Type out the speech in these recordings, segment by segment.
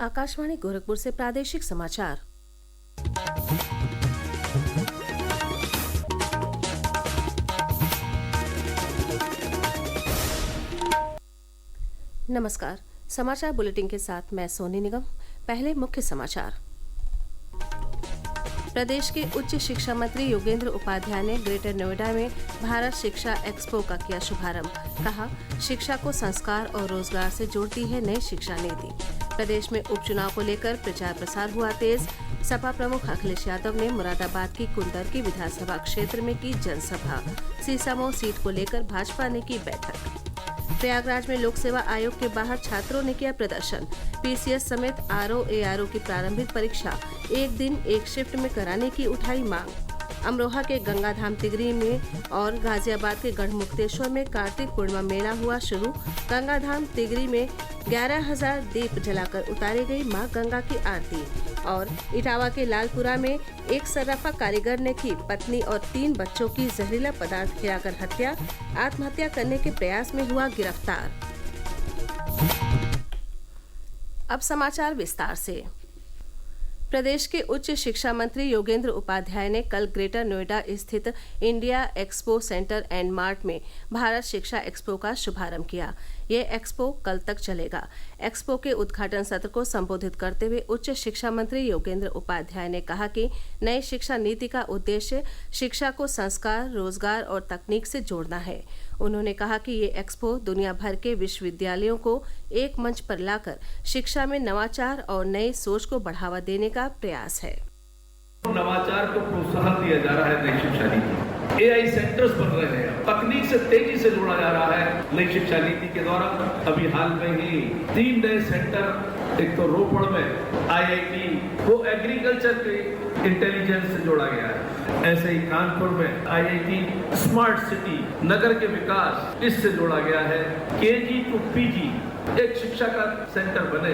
आकाशवाणी गोरखपुर से प्रादेशिक समाचार। नमस्कार। समाचार बुलेटिन के साथ मैं सोनी निगम। पहले मुख्य समाचार। प्रदेश के उच्च शिक्षा मंत्री योगेंद्र उपाध्याय ने ग्रेटर नोएडा में भारत शिक्षा एक्सपो का किया शुभारंभ। कहा, शिक्षा को संस्कार और रोजगार से जोड़ती है नई शिक्षा नीति। प्रदेश में उपचुनाव को लेकर प्रचार प्रसार हुआ तेज। सपा प्रमुख अखिलेश यादव ने मुरादाबाद की कुंदरकी विधानसभा क्षेत्र में की जनसभा। सीसामऊ सीट को लेकर भाजपा ने की बैठक। प्रयागराज में लोक सेवा आयोग के बाहर छात्रों ने किया प्रदर्शन। पीसीएस समेत आरओ एआरओ की प्रारंभिक परीक्षा एक दिन एक शिफ्ट में कराने की उठाई मांग। अमरोहा के गंगाधाम तिगरी में और गाजियाबाद के गढ़मुक्तेश्वर में कार्तिक पूर्णिमा मेला हुआ शुरू। गंगाधाम तिगरी में 11,000 दीप जलाकर उतारी गई मां गंगा की आरती। और इटावा के लालपुरा में एक सर्राफा कारीगर ने की पत्नी और 3 बच्चों की जहरीला पदार्थ खिलाकर हत्या। आत्महत्या करने के प्रयास में हुआ गिरफ्तार। अब समाचार विस्तार से। प्रदेश के उच्च शिक्षा मंत्री योगेंद्र उपाध्याय ने कल ग्रेटर नोएडा स्थित India expo centre and mart में भारत शिक्षा एक्सपो का शुभारंभ किया। ये एक्सपो कल तक चलेगा। एक्सपो के उद्घाटन सत्र को संबोधित करते हुए उच्च शिक्षा मंत्री योगेंद्र उपाध्याय ने कहा कि नई शिक्षा नीति का उद्देश्य शिक्षा को संस्कार, रोजगार और तकनीक से जोड़ना है। उन्होंने कहा कि ये एक्सपो दुनिया भर के विश्वविद्यालयों को एक मंच पर लाकर शिक्षा में नवाचार और नई सोच को बढ़ावा देने का प्रयास है। नवाचार को प्रोत्साहन दिया जा रहा है नई शिक्षा नीति। एआई सेंटर्स बन रहे हैं, तकनीक से तेजी से जोड़ा जा रहा है नई शिक्षा नीति के द्वारा। अभी हाल में ही 3 नए सेंटर, एक तो रोपड़ में आईआईटी, वो एग्रीकल्चर के इंटेलिजेंस से जोड़ा गया है। ऐसे ही कानपुर में आईआईटी स्मार्ट सिटी, नगर के विकास, इससे जोड़ा गया है। केजी टू पीजी एक शिक्षा का सेंटर बने।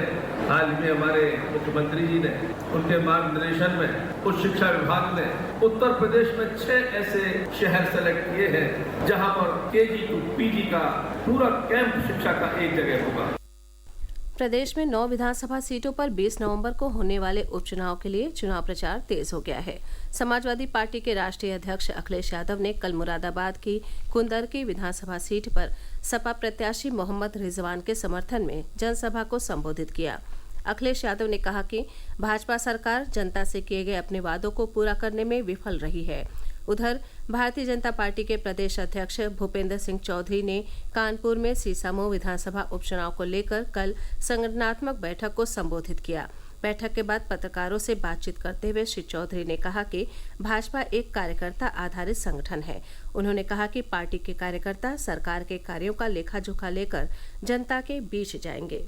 हाल में हमारे मुख्यमंत्री जी ने उनके मार्गदर्शन में उच्च शिक्षा विभाग ने उत्तर प्रदेश में 6 ऐसे शहर सेलेक्ट किए हैं जहां पर केजी टू पीजी का पूरा कैंप शिक्षा का एक जगह होगा। प्रदेश में 9 विधानसभा सीटों पर 20 नवंबर को होने वाले उपचुनाव के लिए चुनाव प्रचार तेज हो गया है। समाजवादी पार्टी के राष्ट्रीय अध्यक्ष अखिलेश यादव ने कल मुरादाबाद की कुंदरकी विधानसभा सीट पर सपा प्रत्याशी मोहम्मद रिजवान के समर्थन में जनसभा को संबोधित किया। अखिलेश यादव ने कहा कि भाजपा सरकार जनता से किए गए अपने वादों को पूरा करने में विफल रही है। उधर भारतीय जनता पार्टी के प्रदेश अध्यक्ष भूपेंद्र सिंह चौधरी ने कानपुर में सीसामऊ विधानसभा उपचुनाव को लेकर कल संगठनात्मक बैठक को संबोधित किया। बैठक के बाद पत्रकारों से बातचीत करते हुए श्री चौधरी ने कहा कि भाजपा एक कार्यकर्ता आधारित संगठन है। उन्होंने कहा कि पार्टी के कार्यकर्ता सरकार के कार्यों का लेखा जोखा लेकर जनता के बीच जाएंगे।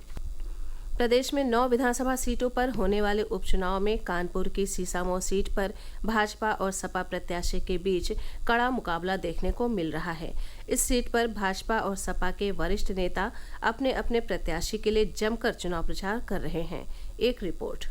प्रदेश में 9 विधानसभा सीटों पर होने वाले उपचुनाव में कानपुर की सीसामऊ सीट पर भाजपा और सपा प्रत्याशी के बीच कड़ा मुकाबला देखने को मिल रहा है। इस सीट पर भाजपा और सपा के वरिष्ठ नेता अपने अपने प्रत्याशी के लिए जमकर चुनाव प्रचार कर रहे हैं। एक रिपोर्ट।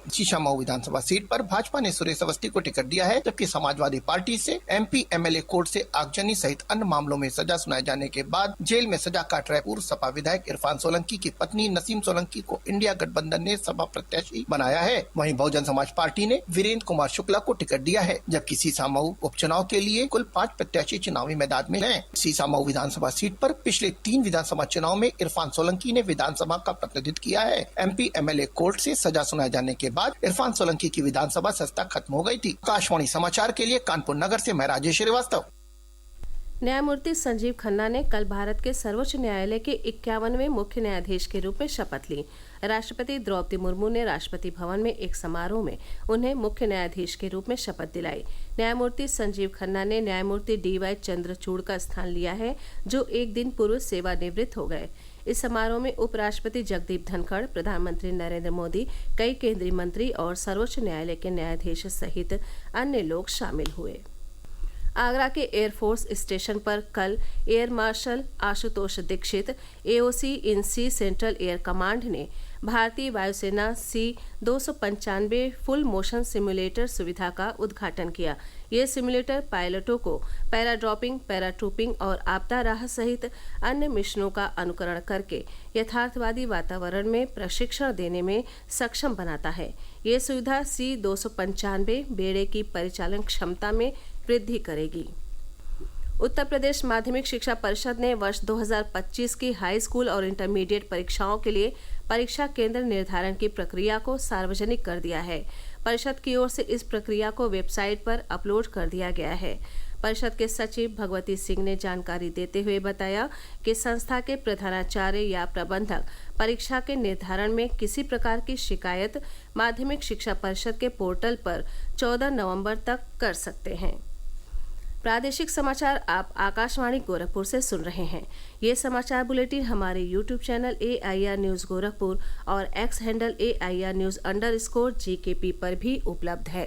सीसामऊ विधानसभा सीट पर भाजपा ने सुरेश अवस्थी को टिकट दिया है, जबकि समाजवादी पार्टी से एमपी एमएलए कोर्ट से आगजनी सहित अन्य मामलों में सजा सुनाए जाने के बाद जेल में सजा काट रहे पूर्व सपा विधायक इरफान सोलंकी की पत्नी नसीम सोलंकी को इंडिया गठबंधन ने सपा प्रत्याशी बनाया है। वहीं बहुजन समाज पार्टी ने वीरेंद्र कुमार शुक्ला को टिकट दिया है, जबकि सीसामऊ उपचुनाव के लिए कुल 5 प्रत्याशी चुनावी मैदान में हैं। सीसामऊ विधानसभा सीट पर पिछले 3 विधानसभा चुनाव में इरफान सोलंकी ने विधानसभा का प्रतिनिधित्व किया है। एमपी एमएलए कोर्ट से सजा सुनाए जाने के बाद इरफान सोलंकी की विधानसभा सत्ता खत्म हो गई थी। आकाशवाणी समाचार के लिए कानपुर नगर से मैं राजेश श्रीवास्तव। न्यायमूर्ति संजीव खन्ना ने कल भारत के सर्वोच्च न्यायालय के 51वें मुख्य न्यायाधीश के रूप में शपथ ली। राष्ट्रपति द्रौपदी मुर्मू ने राष्ट्रपति भवन में एक समारोह में उन्हें मुख्य न्यायाधीश के रूप में शपथ दिलाई। न्यायमूर्ति संजीव खन्ना ने न्यायमूर्ति DY चंद्रचूड़ का स्थान लिया है, जो एक दिन पूर्व सेवानिवृत्त हो गए। इस समारोह में उपराष्ट्रपति जगदीप धनखड़, प्रधानमंत्री नरेंद्र मोदी, कई केंद्रीय मंत्री और सर्वोच्च न्यायालय के न्यायाधीश सहित अन्य लोग शामिल हुए। आगरा के एयरफोर्स स्टेशन पर कल air marshal Ashutosh Dikshit, AOC in C central air command ने भारतीय वायुसेना C-295 फुल मोशन सिमुलेटर सुविधा का उद्घाटन किया। ये सिमुलेटर पायलटों को पैराड्रॉपिंग, पैराट्रूपिंग और आपदा राहत सहित अन्य मिशनों का अनुकरण करके यथार्थवादी वातावरण में प्रशिक्षण देने में सक्षम बनाता है। ये सुविधा C-295 बेड़े की परिचालन क्षमता में वृद्धि करेगी। उत्तर प्रदेश माध्यमिक शिक्षा परिषद ने वर्ष 2025 की हाई स्कूल और इंटरमीडिएट परीक्षाओं के लिए परीक्षा केंद्र निर्धारण की प्रक्रिया को सार्वजनिक कर दिया है। परिषद की ओर से इस प्रक्रिया को वेबसाइट पर अपलोड कर दिया गया है। परिषद के सचिव भगवती सिंह ने जानकारी देते हुए बताया कि संस्था के प्रधानाचार्य या प्रबंधक परीक्षा के निर्धारण में किसी प्रकार की शिकायत माध्यमिक शिक्षा परिषद के पोर्टल पर 14 नवंबर तक कर सकते हैं। प्रादेशिक समाचार आप आकाशवाणी गोरखपुर से सुन रहे हैं। ये समाचार बुलेटिन हमारे YouTube channel AIR news Gorakhpur और X हैंडल AIR न्यूज़_GKP पर भी उपलब्ध है।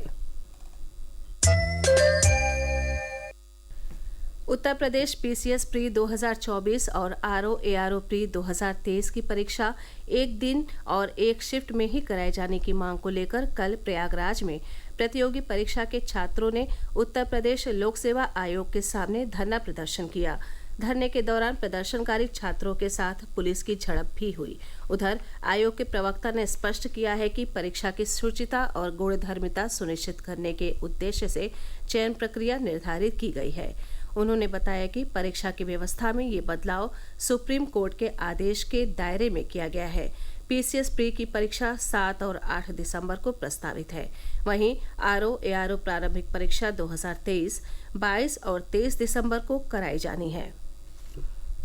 उत्तर प्रदेश PCS प्री 2024 और RO-ARO प्री 2023 की परीक्षा एक दिन और एक शिफ्ट में ही कराए जाने की मांग को लेकर कल प्रयागराज में प्रतियोगी परीक्षा के छात्रों ने उत्तर प्रदेश लोक सेवा आयोग के सामने धरना प्रदर्शन किया। धरने के दौरान प्रदर्शनकारी छात्रों के साथ पुलिस की झड़प भी हुई। उधर आयोग के प्रवक्ता ने स्पष्ट किया है कि परीक्षा की शुचिता और गुणधर्मिता सुनिश्चित करने के उद्देश्य से चयन प्रक्रिया निर्धारित की गई है। उन्होंने बताया कि परीक्षा की व्यवस्था में ये बदलाव सुप्रीम कोर्ट के आदेश के दायरे में किया गया है। PCS प्री की परीक्षा 7 और 8 दिसंबर को प्रस्तावित है। वहीं RO-ARO प्रारंभिक परीक्षा 2023 22 और 23 दिसंबर को कराई जानी है।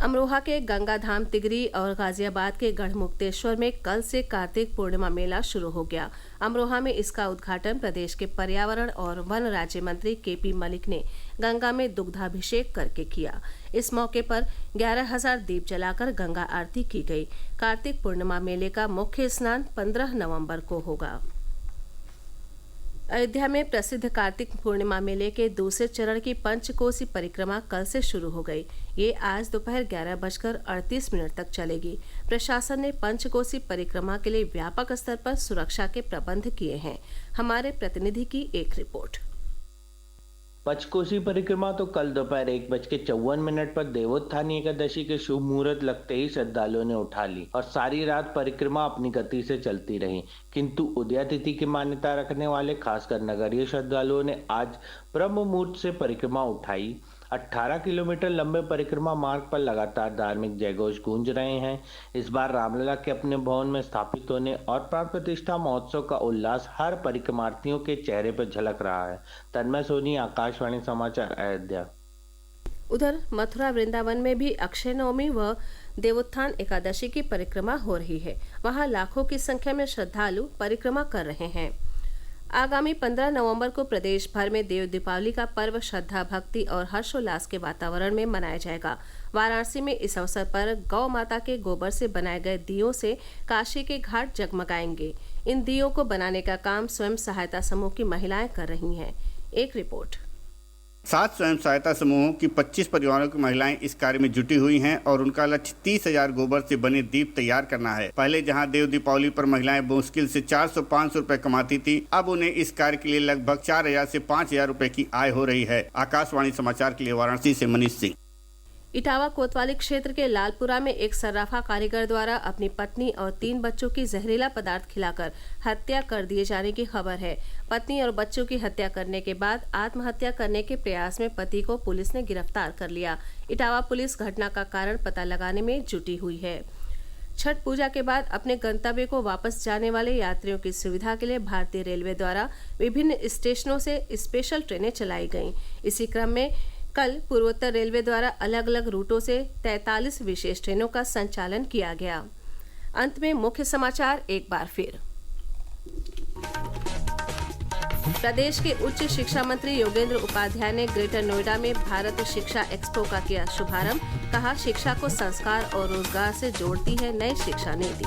अमरोहा के गंगाधाम तिगरी और गाजियाबाद के गढ़मुक्तेश्वर में कल से कार्तिक पूर्णिमा मेला शुरू हो गया। अमरोहा में इसका उद्घाटन प्रदेश के पर्यावरण और वन राज्य मंत्री KP मलिक ने गंगा में दुग्धाभिषेक करके किया। इस मौके पर 11,000 दीप जलाकर गंगा आरती की गई। कार्तिक पूर्णिमा मेले का मुख्य स्नान 15 नवंबर को होगा। अयोध्या में प्रसिद्ध कार्तिक पूर्णिमा मेले के दूसरे चरण की पंचकोसी परिक्रमा कल से शुरू हो गई। ये आज दोपहर 11:38 तक चलेगी। प्रशासन ने पंचकोसी परिक्रमा के लिए व्यापक स्तर पर सुरक्षा के प्रबंध किए हैं। हमारे प्रतिनिधि की एक रिपोर्ट। पंचकोसी परिक्रमा तो कल दोपहर 1:54 पर देवोत्थानी एकादशी के शुभ मुहूर्त लगते ही श्रद्धालुओं ने उठा ली और सारी रात परिक्रमा अपनी गति से चलती रही। किंतु उदया तिथि की मान्यता रखने वाले खासकर नगरीय श्रद्धालुओं ने आज ब्रह्म मुहूर्त से परिक्रमा उठाई। 18 किलोमीटर लंबे परिक्रमा मार्ग पर लगातार धार्मिक जयघोष गूंज रहे हैं। इस बार रामलला के अपने भवन में स्थापित होने और प्राण प्रतिष्ठा महोत्सव का उल्लास हर परिक्रमार्थियों के चेहरे पर झलक रहा है। तन्मय सोनी, आकाशवाणी समाचार, अयोध्या। उधर मथुरा वृंदावन में भी अक्षय नवमी व देवोत्थान एकादशी की परिक्रमा हो रही है। वहां लाखों की संख्या में श्रद्धालु परिक्रमा कर रहे हैं। आगामी 15 नवंबर को प्रदेश भर में देव दीपावली का पर्व श्रद्धा, भक्ति और हर्षोल्लास के वातावरण में मनाया जाएगा। वाराणसी में इस अवसर पर गौ माता के गोबर से बनाए गए दियों से काशी के घाट जगमगाएंगे। इन दियों को बनाने का काम स्वयं सहायता समूह की महिलाएं कर रही हैं। एक रिपोर्ट। 7 स्वयं सहायता समूहों की 25 परिवारों की महिलाएं इस कार्य में जुटी हुई हैं और उनका लक्ष्य 30,000 गोबर से बने दीप तैयार करना है। पहले जहां देव दीपावली पर महिलाएं मुश्किल से 400-500 रुपए कमाती थी, अब उन्हें इस कार्य के लिए लगभग 4,000 से 5,000 रुपए की आय हो रही है। आकाशवाणी समाचार के लिए वाराणसी से मनीष सिंह। इटावा कोतवाली क्षेत्र के लालपुरा में एक सर्राफा कारीगर द्वारा अपनी पत्नी और 3 बच्चों की जहरीला पदार्थ खिलाकर हत्या कर दिए जाने की खबर है। पत्नी और बच्चों की हत्या करने के बाद आत्महत्या करने के प्रयास में पति को पुलिस ने गिरफ्तार कर लिया। इटावा पुलिस घटना का कारण पता लगाने में जुटी हुई है। छठ पूजा के बाद अपने गंतव्य को वापस जाने वाले यात्रियों की सुविधा के लिए भारतीय रेलवे द्वारा विभिन्न स्टेशनों से स्पेशल ट्रेनें चलाई गईं। इसी क्रम में कल पूर्वोत्तर रेलवे द्वारा अलग अलग रूटों से 43 विशेष ट्रेनों का संचालन किया गया। अंत में मुख्य समाचार एक बार फिर। प्रदेश के उच्च शिक्षा मंत्री योगेंद्र उपाध्याय ने ग्रेटर नोएडा में भारत शिक्षा एक्सपो का किया शुभारंभ। कहा, शिक्षा को संस्कार और रोजगार से जोड़ती है नई शिक्षा नीति।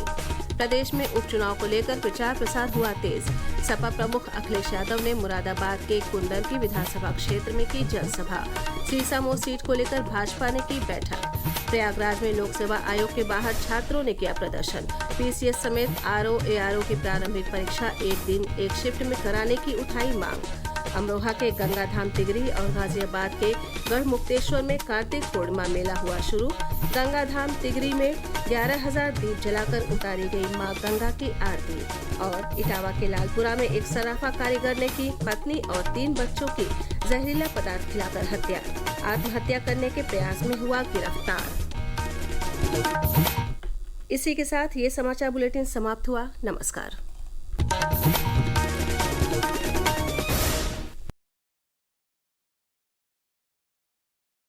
प्रदेश में उपचुनाव को लेकर प्रचार प्रसार हुआ तेज। सपा प्रमुख अखिलेश यादव ने मुरादाबाद के कुंदन की विधानसभा क्षेत्र में की जनसभा। सीसामऊ सीट को लेकर भाजपा ने की बैठक। प्रयागराज में लोक सेवा आयोग के बाहर छात्रों ने किया प्रदर्शन। PCS समेत RO-ARO की प्रारंभिक परीक्षा एक दिन एक शिफ्ट में कराने की उठाई मांग। अमरोहा के गंगाधाम तिगरी और गाजियाबाद के गढ़मुक्तेश्वर में कार्तिक पूर्णिमा मेला हुआ शुरू। गंगाधाम तिगरी में 11,000 दीप जलाकर उतारी गई मां गंगा की आरती। और इटावा के लालपुरा में एक सराफा कारीगर ने की पत्नी और 3 बच्चों की जहरीला पदार्थ खिलाकर हत्या। आत्महत्या करने के प्रयास में हुआ गिरफ्तार। इसी के साथ ये समाचार बुलेटिन समाप्त हुआ। नमस्कार।